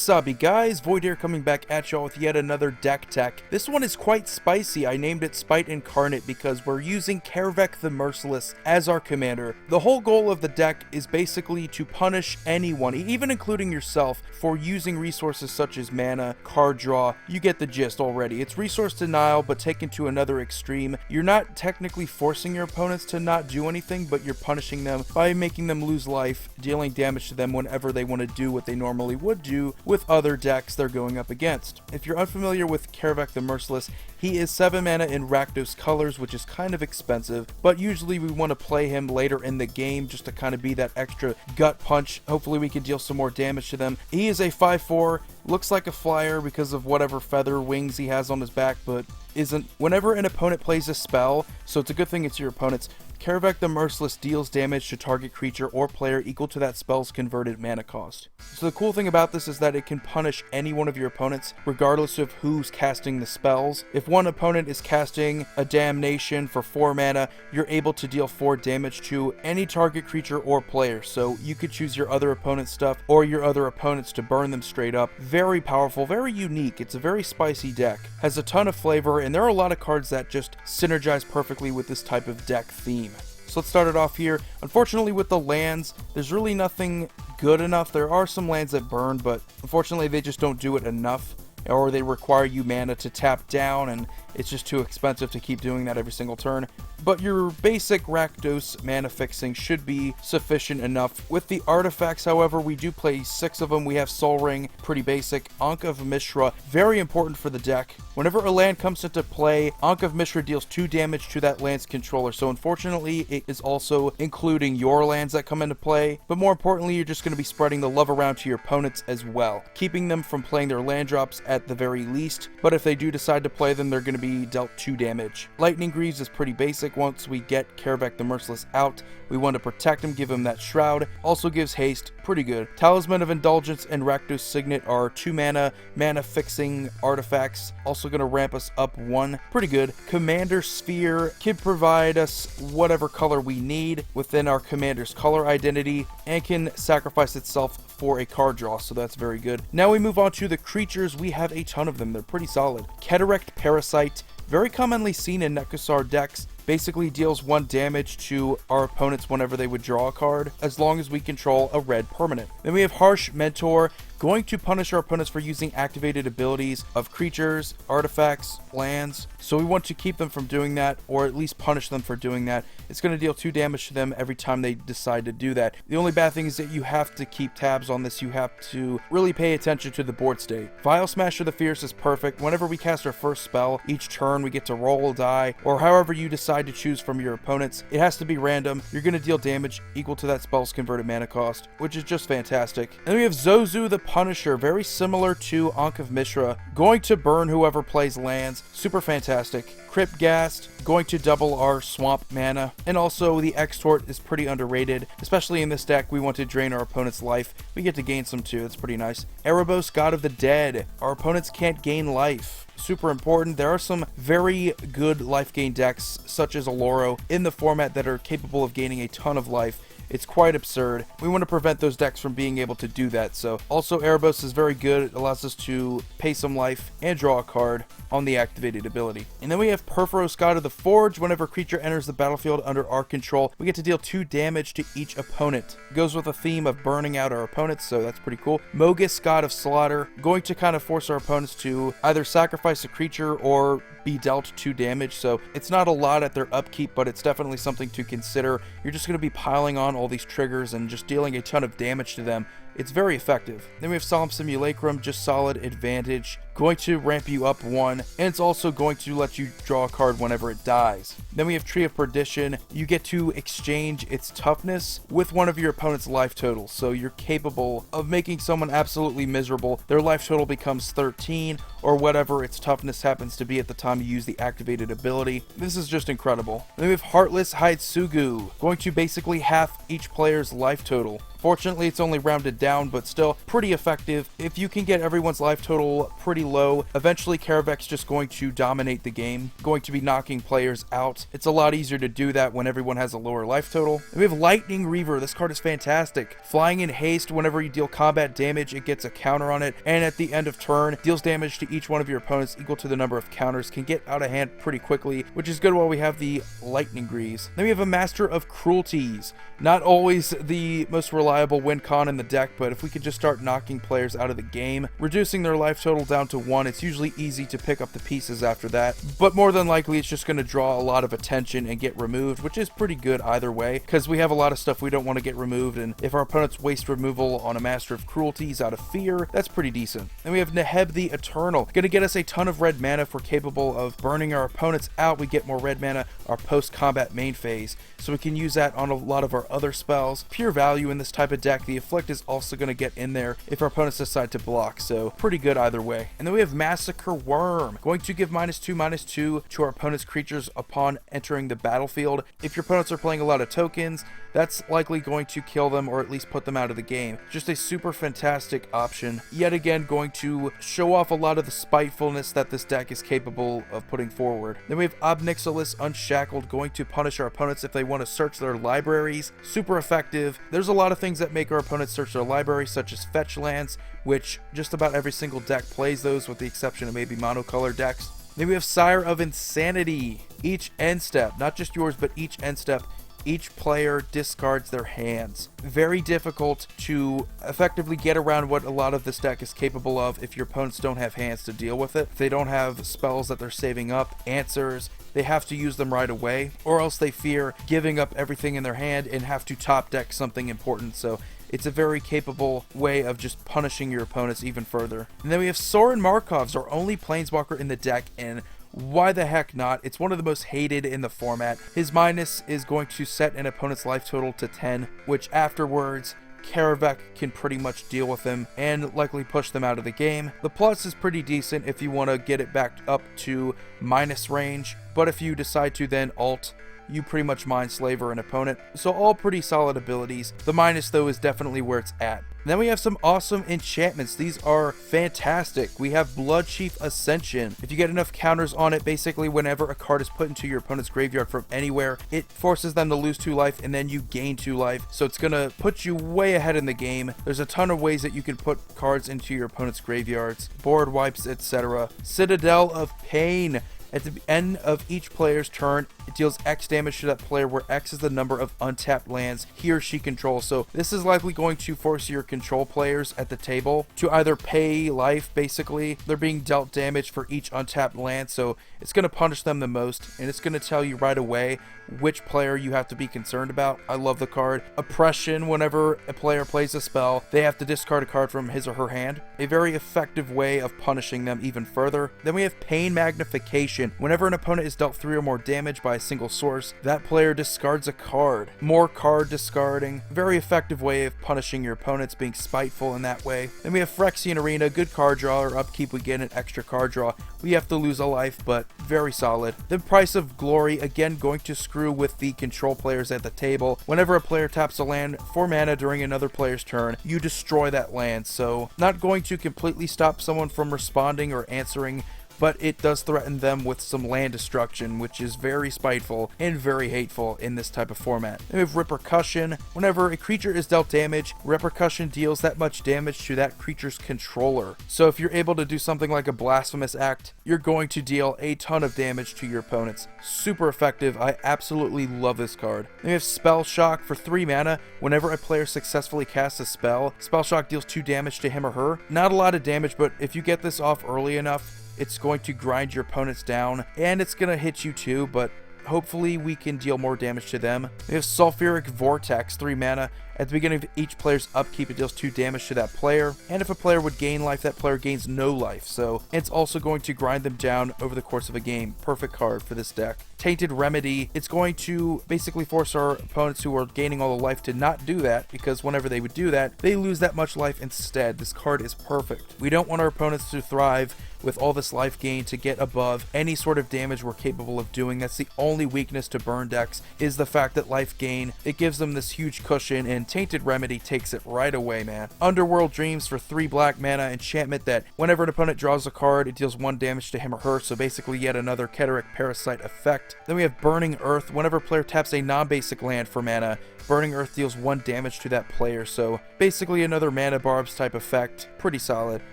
Wasabi guys, Void here coming back at y'all with yet another deck tech. This one is quite spicy. I named it Spite Incarnate because we're using Kaervek the Merciless as our commander. The whole goal of the deck is basically to punish anyone, even including yourself, for using resources such as mana, card draw. You get the gist already. It's resource denial, but taken to another extreme. You're not technically forcing your opponents to not do anything, but you're punishing them by making them lose life, dealing damage to them whenever they want to do what they normally would do with other decks they're going up against. If you're unfamiliar with Kaervek the Merciless, he is 7 mana in Rakdos colors, which is kind of expensive, but usually we want to play him later in the game just to kind of be that extra gut punch. Hopefully we can deal some more damage to them. He is a 5/4, looks like a flyer because of whatever feather wings he has on his back, but isn't. Whenever an opponent plays a spell, so it's a good thing it's your opponent's, Kaervek the Merciless deals damage to target creature or player equal to that spell's converted mana cost. So the cool thing about this is that it can punish any one of your opponents, regardless of who's casting the spells. If one opponent is casting a Damnation for 4 mana, you're able to deal 4 damage to any target creature or player. So you could choose your other opponent's stuff or your other opponents to burn them straight up. Very powerful, very unique. It's a very spicy deck. Has a ton of flavor, and there are a lot of cards that just synergize perfectly with this type of deck theme. So let's start it off here. Unfortunately with the lands, there's really nothing good enough. There are some lands that burn, but unfortunately they just don't do it enough, or they require you mana to tap down, and it's just too expensive to keep doing that every single turn. But your basic Rakdos mana fixing should be sufficient enough. With the artifacts, however, we do play 6 of them. We have Sol Ring, pretty basic. Ankh of Mishra, very important for the deck. Whenever a land comes into play, Ankh of Mishra deals 2 damage to that land's controller. So unfortunately, it is also including your lands that come into play. But more importantly, you're just going to be spreading the love around to your opponents as well, keeping them from playing their land drops at the very least. But if they do decide to play them, they're going to be dealt 2 damage. Lightning Greaves is pretty basic. Once we get Kaervek the Merciless out, we want to protect him, give him that Shroud. Also gives haste, pretty good. Talisman of Indulgence and Rakdos Signet are 2 mana fixing artifacts, also going to ramp us up 1, pretty good. Commander Sphere can provide us whatever color we need within our commander's color identity, and can sacrifice itself for a card draw, so that's very good. Now we move on to the creatures. We have a ton of them. They're pretty solid. Cataract Parasite, very commonly seen in Nekusar decks, basically deals 1 damage to our opponents whenever they would draw a card, as long as we control a red permanent. Then we have Harsh Mentor, going to punish our opponents for using activated abilities of creatures, artifacts, lands. So we want to keep them from doing that, or at least punish them for doing that. It's going to deal 2 damage to them every time they decide to do that. The only bad thing is that you have to keep tabs on this. You have to really pay attention to the board state. Vial Smasher the Fierce is perfect. Whenever we cast our first spell, each turn we get to roll a die, or however you decide to choose from your opponents. It has to be random. You're going to deal damage equal to that spell's converted mana cost, which is just fantastic. And then we have Zozu the Punisher, very similar to Ankh of Mishra, going to burn whoever plays lands. Super fantastic. Cryptghast, going to double our swamp mana, and also the Extort is pretty underrated, especially in this deck. We want to drain our opponent's life. We get to gain some too. That's pretty nice. Erebos, God of the Dead, our opponents can't gain life. Super important. There are some very good life gain decks, such as Aloro, in the format that are capable of gaining a ton of life. It's quite absurd. We want to prevent those decks from being able to do that. So also Erebos is very good. It allows us to pay some life and draw a card on the activated ability. And then we have Perforos, God of the Forge. Whenever a creature enters the battlefield under our control, we get to deal 2 damage to each opponent. It goes with a theme of burning out our opponents, so that's pretty cool. Mogus, God of Slaughter, going to kind of force our opponents to either sacrifice a creature or be dealt 2 damage. So it's not a lot at their upkeep, but it's definitely something to consider. You're just going to be piling on all these triggers and just dealing a ton of damage to them. It's very effective. Then we have Solemn Simulacrum, just solid advantage, going to ramp you up 1, and it's also going to let you draw a card whenever it dies. Then we have Tree of Perdition. You get to exchange its toughness with one of your opponent's life totals, so you're capable of making someone absolutely miserable. Their life total becomes 13, or whatever its toughness happens to be at the time you use the activated ability. This is just incredible. Then we have Heartless Hitsugu, going to basically half each player's life total. Fortunately, it's only rounded down, but still pretty effective. If you can get everyone's life total pretty low, eventually Kaervek's just going to dominate the game, going to be knocking players out. It's a lot easier to do that when everyone has a lower life total. And we have Lightning Reaver. This card is fantastic. Flying in haste, whenever you deal combat damage, it gets a counter on it, and at the end of turn, deals damage to each one of your opponents equal to the number of counters. Can get out of hand pretty quickly, which is good while we have the Lightning Grease. Then we have a Master of Cruelties. Not always the most reliable win con in the deck, but if we could just start knocking players out of the game, reducing their life total down to 1, it's usually easy to pick up the pieces after that. But more than likely, it's just going to draw a lot of attention and get removed, which is pretty good either way, because we have a lot of stuff we don't want to get removed, and if our opponents waste removal on a Master of Cruelties out of fear, that's pretty decent. Then we have Neheb the Eternal. Going to get us a ton of red mana if we're capable of burning our opponents out. We get more red mana our post-combat main phase, so we can use that on a lot of our other spells. Pure value in this type of deck. The Afflict is also going to get in there if our opponents decide to block, so pretty good either way. And then we have Massacre Worm, going to give -2/-2 to our opponent's creatures upon entering the battlefield. If your opponents are playing a lot of tokens, that's likely going to kill them or at least put them out of the game. Just a super fantastic option. Yet again, going to show off a lot of the spitefulness that this deck is capable of putting forward. Then we have Obnixilis Unshackled, going to punish our opponents if they want to search their libraries. Super effective. There's a lot of things that make our opponents search their library, such as fetch lands, which just about every single deck plays those, with the exception of maybe monocolor decks. Then we have Sire of Insanity. Each end step, not just yours, but each end step, each player discards their hands. Very difficult to effectively get around what a lot of this deck is capable of if your opponents don't have hands to deal with it. If they don't have spells that they're saving up, answers, they have to use them right away, or else they fear giving up everything in their hand and have to top deck something important. So it's a very capable way of just punishing your opponents even further. And then we have Sorin Markov's our only Planeswalker in the deck, and why the heck not? It's one of the most hated in the format. His minus is going to set an opponent's life total to 10, which afterwards Kaervek can pretty much deal with them and likely push them out of the game. The plus is pretty decent if you want to get it back up to minus range, but if you decide to then alt, you pretty much mind slaver an opponent. So all pretty solid abilities. The minus though is definitely where it's at. Then we have some awesome enchantments. These are fantastic. We have Bloodchief Ascension. If you get enough counters on it, basically whenever a card is put into your opponent's graveyard from anywhere, it forces them to lose 2 life and then you gain 2 life. So it's gonna put you way ahead in the game. There's a ton of ways that you can put cards into your opponent's graveyards, board wipes, etc. Citadel of Pain. At the end of each player's turn, it deals X damage to that player, where X is the number of untapped lands he or she controls. So this is likely going to force your control players at the table to either pay life, basically. They're being dealt damage for each untapped land, so it's going to punish them the most, and it's going to tell you right away which player you have to be concerned about. I love the card. Oppression, whenever a player plays a spell, they have to discard a card from his or her hand. A very effective way of punishing them even further. Then we have Pain Magnification. Whenever an opponent is dealt 3 or more damage by a single source, that player discards a card. More card discarding. Very effective way of punishing your opponents, being spiteful in that way. Then we have Phyrexian Arena. Good card draw, or upkeep, we get an extra card draw. We have to lose a life, but very solid. Then Price of Glory, again going to screw with the control players at the table. Whenever a player taps a land for mana during another player's turn, you destroy that land. So not going to completely stop someone from responding or answering, but it does threaten them with some land destruction, which is very spiteful and very hateful in this type of format. Then we have Repercussion. Whenever a creature is dealt damage, Repercussion deals that much damage to that creature's controller. So if you're able to do something like a Blasphemous Act, you're going to deal a ton of damage to your opponents. Super effective. I absolutely love this card. Then we have Spell Shock for 3 mana. Whenever a player successfully casts a spell, Spell Shock deals 2 damage to him or her. Not a lot of damage, but if you get this off early enough, it's going to grind your opponents down, and it's going to hit you too, but hopefully we can deal more damage to them. We have Sulfuric Vortex, 3 mana. At the beginning of each player's upkeep, it deals 2 damage to that player, and if a player would gain life, that player gains no life, so it's also going to grind them down over the course of a game. Perfect card for this deck. Tainted Remedy, it's going to basically force our opponents who are gaining all the life to not do that, because whenever they would do that, they lose that much life instead. This card is perfect. We don't want our opponents to thrive with all this life gain to get above any sort of damage we're capable of doing. That's the only weakness to burn decks, is the fact that life gain, it gives them this huge cushion, and and Tainted Remedy takes it right away, man. Underworld Dreams for 3 black mana enchantment that whenever an opponent draws a card, it deals 1 damage to him or her, so basically yet another Kaervek Parasite effect. Then we have Burning Earth. Whenever a player taps a non-basic land for mana, Burning Earth deals 1 damage to that player, so basically another Mana Barbs type effect. Pretty solid.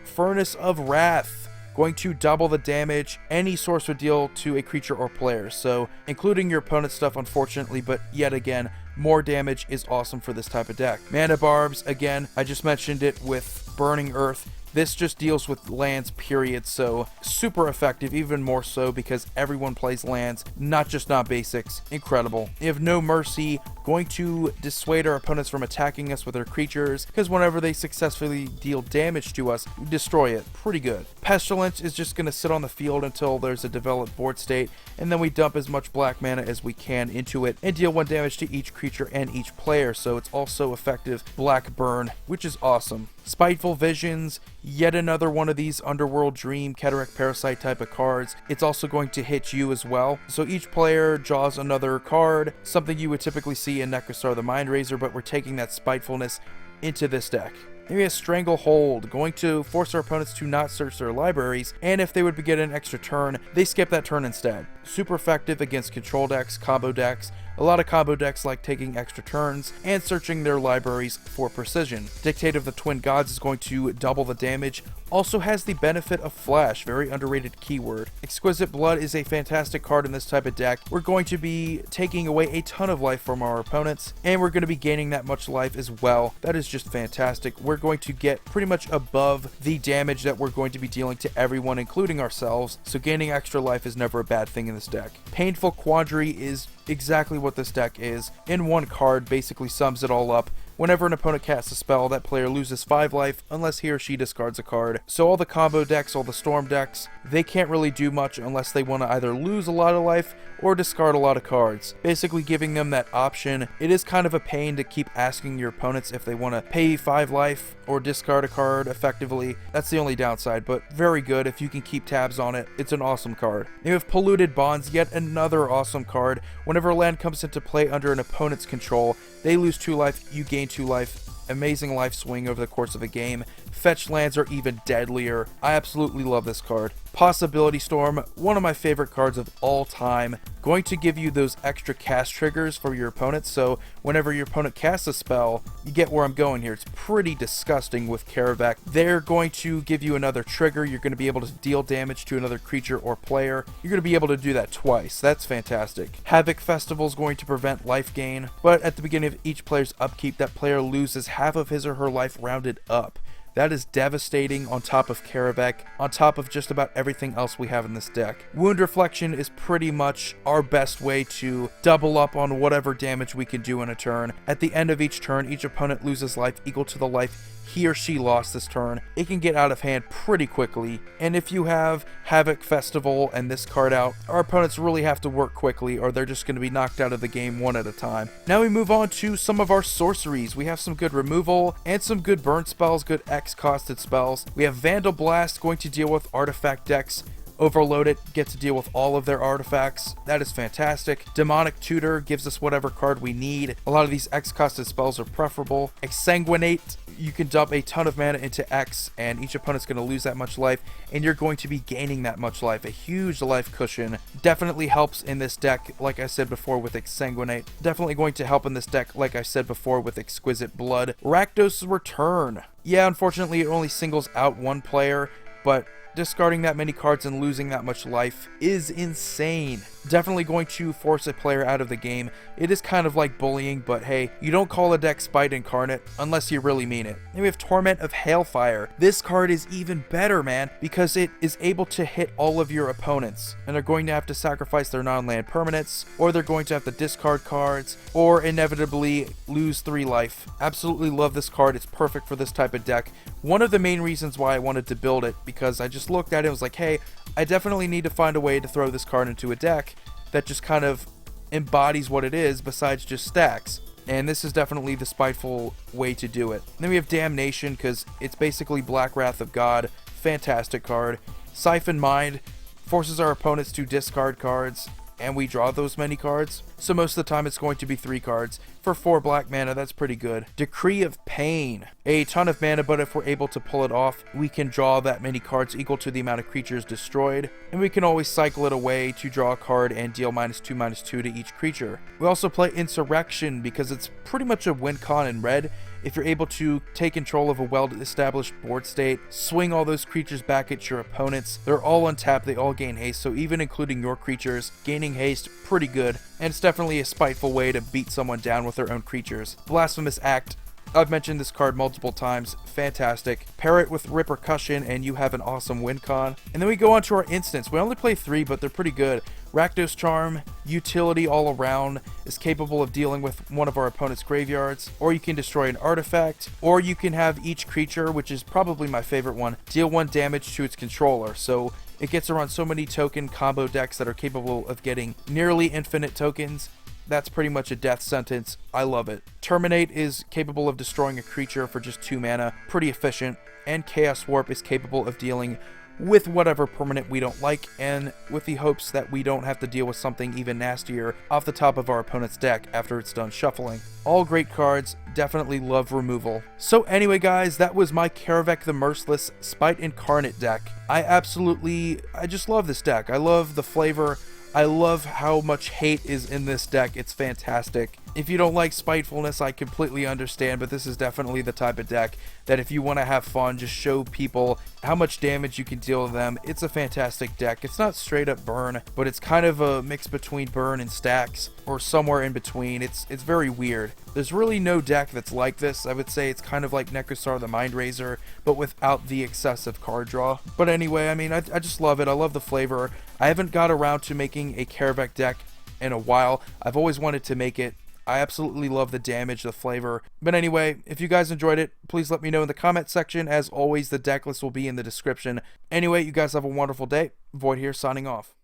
Furnace of Wrath, going to double the damage any source would deal to a creature or player, so including your opponent's stuff unfortunately, but yet again, more damage is awesome for this type of deck. Mana Barbs, again, I just mentioned it with Burning Earth. This just deals with lands, period, so super effective, even more so because everyone plays lands, not just non-basics. Incredible. You have No Mercy, going to dissuade our opponents from attacking us with their creatures, because whenever they successfully deal damage to us, we destroy it. Pretty good. Pestilence is just going to sit on the field until there's a developed board state, and then we dump as much black mana as we can into it, and deal 1 damage to each creature and each player, so it's also effective black burn, which is awesome. Spiteful Visions, yet another one of these Underworld Dream, Kaervek Parasite type of cards. It's also going to hit you as well. So each player draws another card, something you would typically see in Necrostar the Mindrazor, but we're taking that spitefulness into this deck. Then we have Stranglehold, going to force our opponents to not search their libraries, and if they would get an extra turn, they skip that turn instead. Super effective against control decks, combo decks. A lot of combo decks like taking extra turns and searching their libraries for precision. Dictate of the Twin Gods is going to double the damage. Also has the benefit of Flash, very underrated keyword. Exquisite Blood is a fantastic card in this type of deck. We're going to be taking away a ton of life from our opponents, and we're going to be gaining that much life as well. That is just fantastic. We're going to get pretty much above the damage that we're going to be dealing to everyone, including ourselves, so gaining extra life is never a bad thing in this deck. Painful Quandary is exactly what this deck is. In one card, basically sums it all up. Whenever an opponent casts a spell, that player loses 5 life unless he or she discards a card. So all the combo decks, all the storm decks, they can't really do much unless they want to either lose a lot of life or discard a lot of cards. Basically giving them that option. It is kind of a pain to keep asking your opponents if they want to pay 5 life or discard a card effectively. That's the only downside, but very good if you can keep tabs on it. It's an awesome card. You have Polluted Bonds, yet another awesome card. Whenever a land comes into play under an opponent's control, they lose 2 life, you gain 2 life. Amazing life swing over the course of a game. Fetch lands are even deadlier. I absolutely love this card. Possibility Storm, one of my favorite cards of all time. Going to give you those extra cast triggers for your opponent, so whenever your opponent casts a spell, you get where I'm going here. It's pretty disgusting with Kaervek. They're going to give you another trigger. You're going to be able to deal damage to another creature or player. You're going to be able to do that twice. That's fantastic. Havoc Festival is going to prevent life gain, but at the beginning of each player's upkeep, that player loses half of his or her life rounded up. That is devastating on top of Kaervek, on top of just about everything else we have in this deck. Wound Reflection is pretty much our best way to double up on whatever damage we can do in a turn. At the end of each turn, each opponent loses life equal to the life he or she lost this turn. It can get out of hand pretty quickly, and if you have Havoc Festival and this card out, our opponents really have to work quickly or they're just going to be knocked out of the game one at a time. Now we move on to some of our sorceries. We have some good removal and some good burn spells, good X-costed spells. We have Vandal Blast, going to deal with artifact decks. Overload it, get to deal with all of their artifacts. That is fantastic. Demonic Tutor gives us whatever card we need. A lot of these X-costed spells are preferable. Exsanguinate, you can dump a ton of mana into X, and each opponent's going to lose that much life, and you're going to be gaining that much life. A huge life cushion. Definitely helps in this deck, like I said before, with Exsanguinate. Definitely going to help in this deck, like I said before, with Exquisite Blood. Rakdos Return. Yeah, unfortunately, it only singles out one player, but discarding that many cards and losing that much life is insane. Definitely going to force a player out of the game. It is kind of like bullying, but hey, you don't call a deck Spite Incarnate unless you really mean it. Then we have Torment of Hailfire. This card is even better, man, because it is able to hit all of your opponents, and they're going to have to sacrifice their non-land permanents, or they're going to have to discard cards, or inevitably lose 3 life. Absolutely love this card. It's perfect for this type of deck. One of the main reasons why I wanted to build it, because I just looked at it and was like, hey, I definitely need to find a way to throw this card into a deck that just kind of embodies what it is besides just stacks. And this is definitely the spiteful way to do it. And then we have Damnation, because it's basically Black Wrath of God. Fantastic card. Siphon Mind forces our opponents to discard cards, and we draw those many cards. So most of the time it's going to be 3 cards. For 4 black mana, that's pretty good. Decree of Pain. A ton of mana, but if we're able to pull it off, we can draw that many cards equal to the amount of creatures destroyed, and we can always cycle it away to draw a card and deal -2/-2 to each creature. We also play Insurrection because it's pretty much a win con in red. If you're able to take control of a well-established board state, swing all those creatures back at your opponents, they're all untapped, they all gain haste, so even including your creatures, gaining haste, pretty good, and it's definitely a spiteful way to beat someone down with their own creatures. Blasphemous Act. I've mentioned this card multiple times. Fantastic. Pair it with Repercussion and you have an awesome win con. And then we go on to our instants. We only play 3, but they're pretty good. Rakdos Charm, utility all around, is capable of dealing with one of our opponent's graveyards, or you can destroy an artifact, or you can have each creature, which is probably my favorite one, deal 1 damage to its controller. So it gets around so many token combo decks that are capable of getting nearly infinite tokens. That's pretty much a death sentence. I love it. Terminate is capable of destroying a creature for just 2 mana. Pretty efficient. And Chaos Warp is capable of dealing with whatever permanent we don't like, and with the hopes that we don't have to deal with something even nastier off the top of our opponent's deck after it's done shuffling. All great cards. Definitely love removal. So anyway guys, that was my Kaervek the Merciless Spite Incarnate deck. I just love this deck. I love the flavor. I love how much hate is in this deck. It's fantastic. If you don't like spitefulness, I completely understand, but this is definitely the type of deck that if you want to have fun, just show people how much damage you can deal to them. It's a fantastic deck. It's not straight up burn, but it's kind of a mix between burn and stacks, or somewhere in between. It's very weird. There's really no deck that's like this. I would say it's kind of like Necrosar the Mindraiser, but without the excessive card draw. But anyway, I mean, I just love it. I love the flavor. I haven't got around to making a Kaervek deck in a while. I've always wanted to make it. I absolutely love the damage, the flavor. But anyway, if you guys enjoyed it, please let me know in the comment section. As always, the deck list will be in the description. Anyway, you guys have a wonderful day. Void here, signing off.